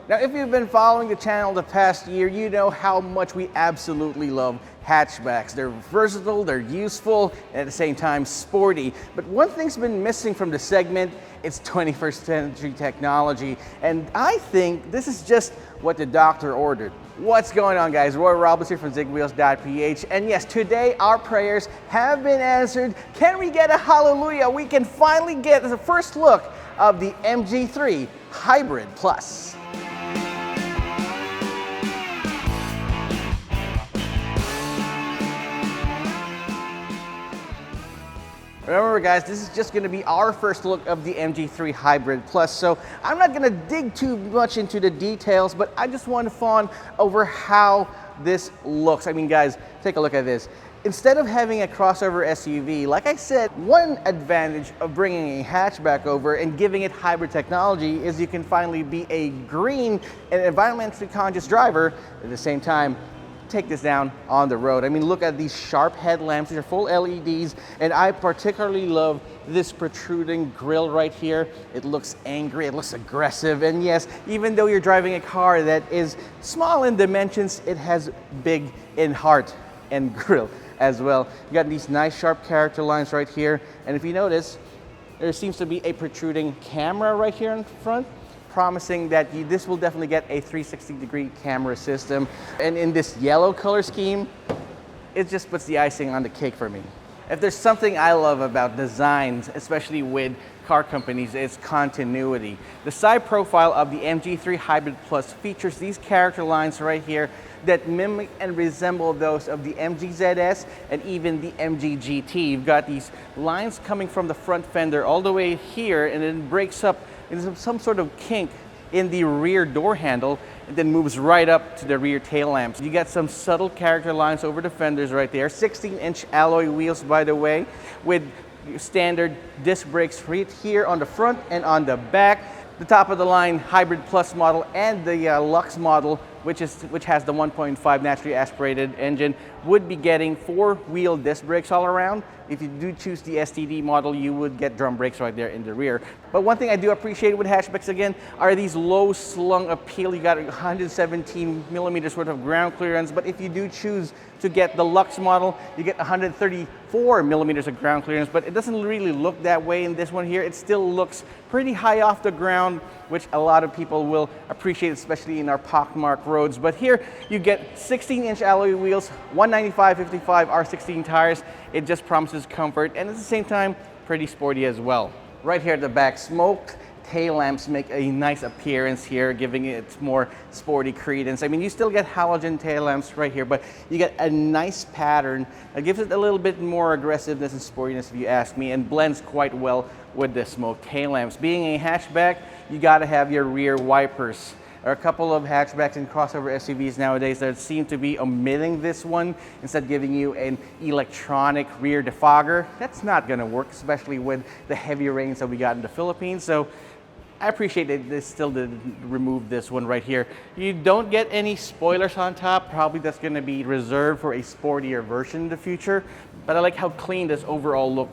Now, if you've been following the channel the past year, you know how much we absolutely love hatchbacks. They're versatile, they're useful, and at the same time sporty. But one thing's been missing from the segment, it's 21st century technology. And I think this is just what the doctor ordered. What's going on, guys? Roy Robles here from Zigwheels.Ph. And yes, today our prayers have been answered. Can we get a hallelujah? We can finally get the first look of the MG3 Hybrid Plus. Remember, guys, this is just going to be our first look of the MG3 Hybrid Plus, so I'm not going to dig too much into the details, but I just want to fawn over how this looks. I mean, guys, take a look at this. Instead of having a crossover SUV, like I said, one advantage of bringing a hatchback over and giving it hybrid technology is you can finally be a green and environmentally conscious driver at the same time take this down on the road. I mean, look at these sharp headlamps. These are full LEDs, and I particularly love this protruding grille right here. It looks angry, it looks aggressive, and yes, even though you're driving a car that is small in dimensions, it has big in heart and grille as well. You got these nice sharp character lines right here, and if you notice, there seems to be a protruding camera right here in front, promising that this will definitely get a 360-degree camera system. And in this yellow color scheme, it just puts the icing on the cake for me. If there's something I love about designs, especially with car companies, it's continuity. The side profile of the MG3 Hybrid Plus features these character lines right here that mimic and resemble those of the MG ZS and even the MG GT. You've got these lines coming from the front fender all the way here, and then breaks up into some sort of kink in the rear door handle, and then moves right up to the rear tail lamps. You got some subtle character lines over the fenders right there. 16-inch alloy wheels, by the way, with standard disc brakes right here on the front and on the back. The top of the line Hybrid Plus model and the Lux model, which has the 1.5 naturally aspirated engine, would be getting 4-wheel disc brakes all around. If you do choose the STD model, you would get drum brakes right there in the rear. But one thing I do appreciate with hatchbacks, again, are these low slung appeal. You got 117 millimeters worth of ground clearance, but if you do choose to get the Lux model, you get 134 millimeters of ground clearance, but it doesn't really look that way in this one here. It still looks pretty high off the ground, which a lot of people will appreciate, especially in our pockmarked roads. But here you get 16-inch alloy wheels, 195/55 R16 tires. It just promises comfort, and at the same time, pretty sporty as well. Right here at the back, smoked tail lamps make a nice appearance here, giving it more sporty credence. I mean, you still get halogen tail lamps right here, but you get a nice pattern that gives it a little bit more aggressiveness and sportiness, if you ask me, and blends quite well with the smoked tail lamps. Being a hatchback, you gotta have your rear wipers. There are a couple of hatchbacks and crossover SUVs nowadays that seem to be omitting this one, instead giving you an electronic rear defogger. That's not gonna work, especially with the heavy rains that we got in the Philippines. So I appreciate that they still did remove this one right here. You don't get any spoilers on top. Probably that's gonna be reserved for a sportier version in the future. But I like how clean this overall look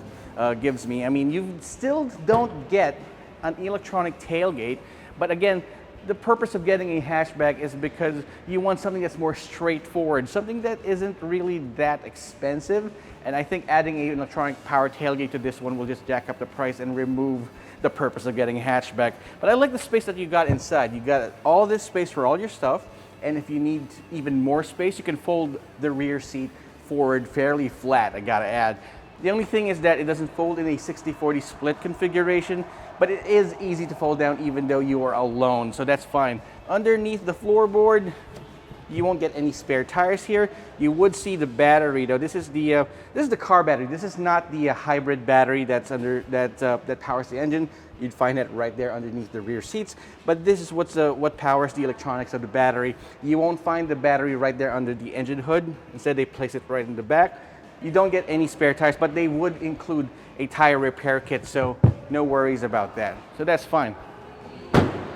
gives me. I mean, you still don't get an electronic tailgate, but again, the purpose of getting a hatchback is because you want something that's more straightforward, something that isn't really that expensive. And I think adding an electronic power tailgate to this one will just jack up the price and remove the purpose of getting a hatchback. But I like the space that you got inside. You got all this space for all your stuff, and if you need even more space, you can fold the rear seat forward fairly flat, I gotta add. The only thing is that it doesn't fold in a 60-40 split configuration, but it is easy to fold down even though you are alone, so that's fine. Underneath the floorboard, you won't get any spare tires here. You would see the battery though. This is the car battery. This is not the hybrid battery that's under that powers the engine. You'd find it right there underneath the rear seats. But this is what powers the electronics of the battery. You won't find the battery right there under the engine hood. Instead, they place it right in the back. You don't get any spare tires, but they would include a tire repair kit, so no worries about that. So that's fine.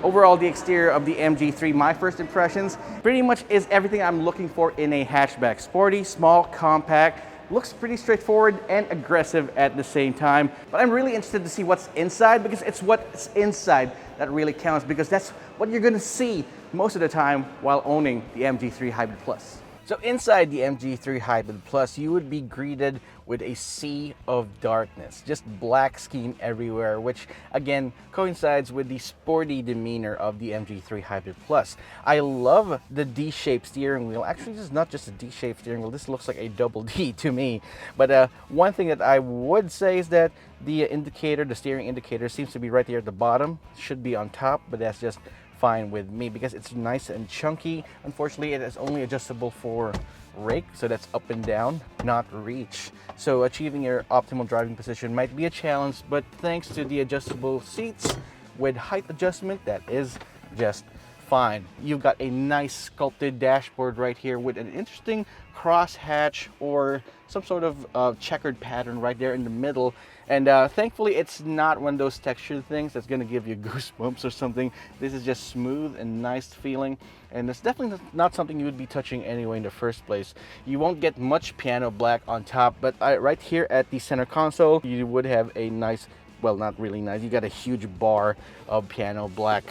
Overall, the exterior of the MG3, my first impressions, pretty much is everything I'm looking for in a hatchback. Sporty, small, compact, looks pretty straightforward and aggressive at the same time. But I'm really interested to see what's inside, because it's what's inside that really counts, because that's what you're gonna see most of the time while owning the MG3 Hybrid Plus. So inside the MG3 Hybrid Plus, you would be greeted with a sea of darkness, just black scheme everywhere, which again coincides with the sporty demeanor of the MG3 Hybrid Plus. I love the D-shaped steering wheel. Actually, this is not just a D-shaped steering wheel. This looks like a double D to me. But one thing that I would say is that the indicator, the steering indicator, seems to be right there at the bottom. It should be on top, but that's just fine with me because it's nice and chunky. Unfortunately, it is only adjustable for rake, so that's up and down, not reach. So achieving your optimal driving position might be a challenge, but thanks to the adjustable seats with height adjustment, that is just fine. You've got a nice sculpted dashboard right here with an interesting crosshatch or some sort of checkered pattern right there in the middle. And thankfully, it's not one of those textured things that's going to give you goosebumps or something. This is just smooth and nice feeling. And it's definitely not something you would be touching anyway in the first place. You won't get much piano black on top, but right here at the center console, you would have a nice, well, not really nice, you got a huge bar of piano black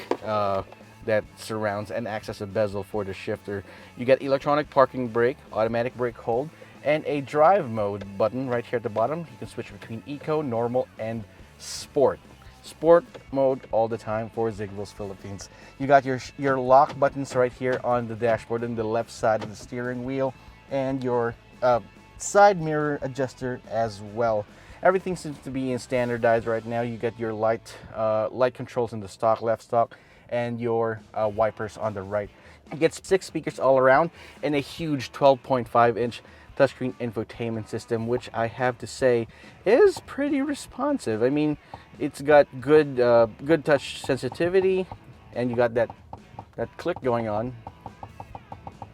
that surrounds and acts as a bezel for the shifter. You get electronic parking brake, automatic brake hold, and a drive mode button right here at the bottom. You can switch between eco, normal, and sport. Sport mode all the time for Zigwheels Philippines. You got your lock buttons right here on the dashboard on the left side of the steering wheel, and your side mirror adjuster as well. Everything seems to be in standardized right now. You get your light controls in the stock, left stock, and your wipers on the right. It gets 6 speakers all around and a huge 12.5-inch touchscreen infotainment system, which I have to say is pretty responsive. I mean, it's got good touch sensitivity, and you got that click going on.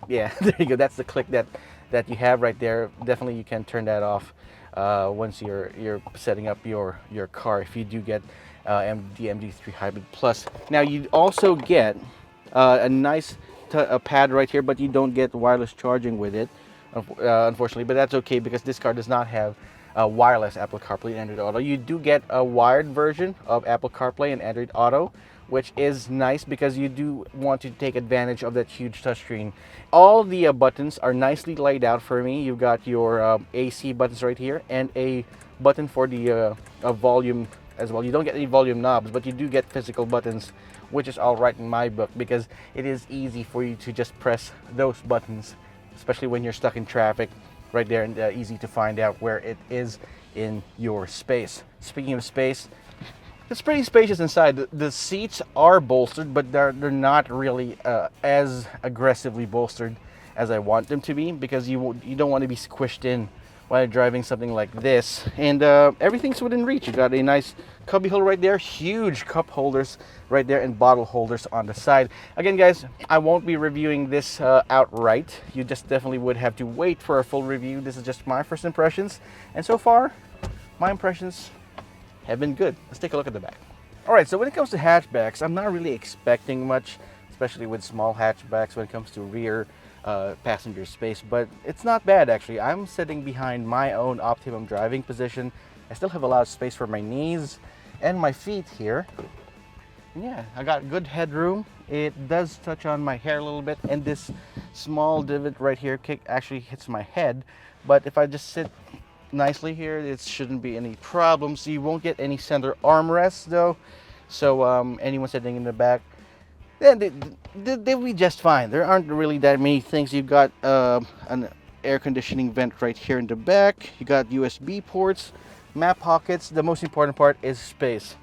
Yeah, there you go. That's the click that you have right there. Definitely, you can turn that off once you're setting up your car if you do get the MG3 Hybrid Plus. Now you also get a nice pad right here, but you don't get wireless charging with it, unfortunately. But that's okay because this car does not have wireless Apple CarPlay and Android Auto. You do get a wired version of Apple CarPlay and Android Auto, which is nice because you do want to take advantage of that huge touchscreen. All the buttons are nicely laid out for me. You've got your AC buttons right here and a button for the volume as well. You don't get any volume knobs, but you do get physical buttons, which is all right in my book because it is easy for you to just press those buttons, especially when you're stuck in traffic right there, and easy to find out where it is in your space. Speaking of space, it's pretty spacious inside. The seats are bolstered, but they're not really as aggressively bolstered as I want them to be, because you don't want to be squished in while driving something like this. And everything's within reach. You got a nice cubby hole right there, huge cup holders right there, and bottle holders on the side. Again, guys, I won't be reviewing this outright. You just definitely would have to wait for a full review. This is just my first impressions, and so far my impressions have been good. Let's take a look at the back. All right, so when it comes to hatchbacks, I'm not really expecting much, especially with small hatchbacks when it comes to rear passenger space, but it's not bad actually. I'm sitting behind my own optimum driving position. I still have a lot of space for my knees and my feet here. Yeah, I got good headroom. It does touch on my hair a little bit, and this small divot right here actually hits my head, but if I just sit nicely here, it shouldn't be any problems. You won't get any center armrests though, so anyone sitting in the back, they'll be just fine. There aren't really that many things. You've got an air conditioning vent right here in the back. You got USB ports, map pockets. The most important part is space.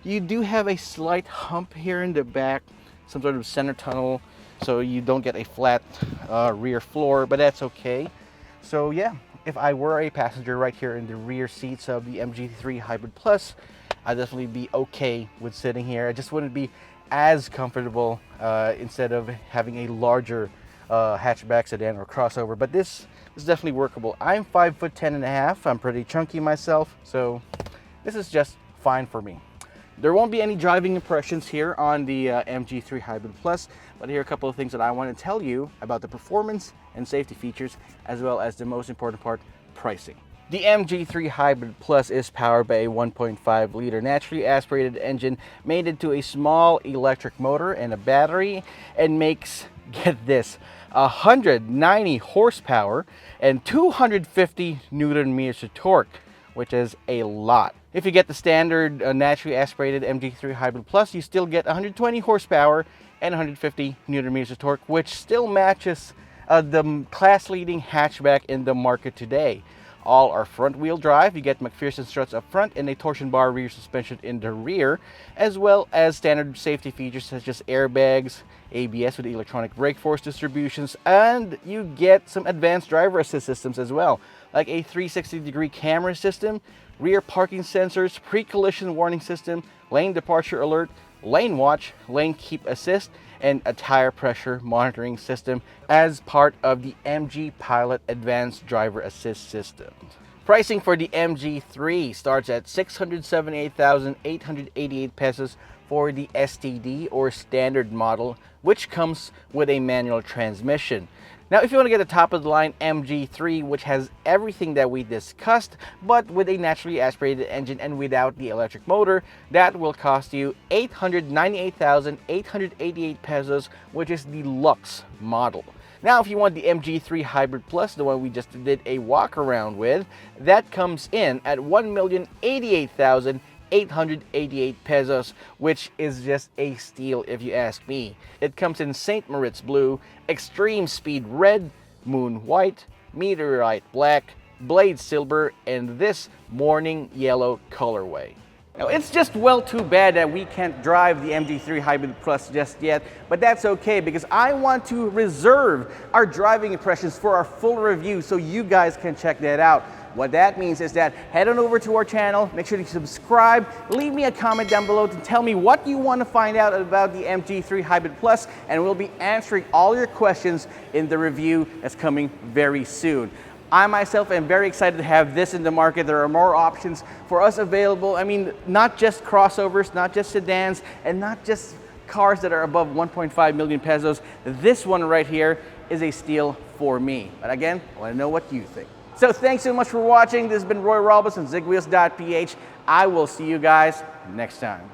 You do have a slight hump here in the back, some sort of center tunnel, so you don't get a flat rear floor, but that's okay. So yeah, if I were a passenger right here in the rear seats of the MG3 Hybrid Plus, I'd definitely be okay with sitting here. I just wouldn't be as comfortable instead of having a larger hatchback, sedan, or crossover, but this is definitely workable. I'm 5'10.5". I'm pretty chunky myself, so this is just fine for me. There won't be any driving impressions here on the MG3 Hybrid Plus, but here are a couple of things that I want to tell you about the performance and safety features, as well as the most important part, pricing. The MG3 Hybrid Plus is powered by a 1.5-liter naturally aspirated engine made into a small electric motor and a battery, and makes, get this, 190 horsepower and 250 Newton meters of torque, which is a lot. If you get the standard naturally aspirated MG3 Hybrid Plus, you still get 120 horsepower and 150 Newton meters of torque, which still matches the class-leading hatchback in the market today. All are front-wheel drive. You get McPherson struts up front and a torsion bar rear suspension in the rear, as well as standard safety features such as airbags, ABS with electronic brake force distributions, and you get some advanced driver assist systems as well, like a 360-degree camera system, rear parking sensors, pre-collision warning system, lane departure alert, lane watch, lane keep assist, and a tire pressure monitoring system as part of the MG Pilot Advanced Driver Assist System. Pricing for the MG3 starts at 678,888 pesos for the STD or standard model, which comes with a manual transmission. Now, if you want to get a top-of-the-line MG3, which has everything that we discussed, but with a naturally aspirated engine and without the electric motor, that will cost you 898,888 pesos, which is the Lux model. Now, if you want the MG3 Hybrid Plus, the one we just did a walk around with, that comes in at 1,088,888 pesos, which is just a steal if you ask me. It comes in St. Moritz Blue, Extreme Speed Red, Moon White, Meteorite Black, Blade Silver, and this Morning Yellow colorway. Now, it's just well too bad that we can't drive the MG3 Hybrid Plus just yet, but that's okay because I want to reserve our driving impressions for our full review so you guys can check that out. What that means is that head on over to our channel, make sure to subscribe, leave me a comment down below to tell me what you want to find out about the MG3 Hybrid Plus, and we'll be answering all your questions in the review that's coming very soon. I myself am very excited to have this in the market. There are more options for us available. I mean, not just crossovers, not just sedans, and not just cars that are above 1.5 million pesos. This one right here is a steal for me. But again, I want to know what you think. So thanks so much for watching. This has been Roy Robles on Zigwheels.Ph. I will see you guys next time.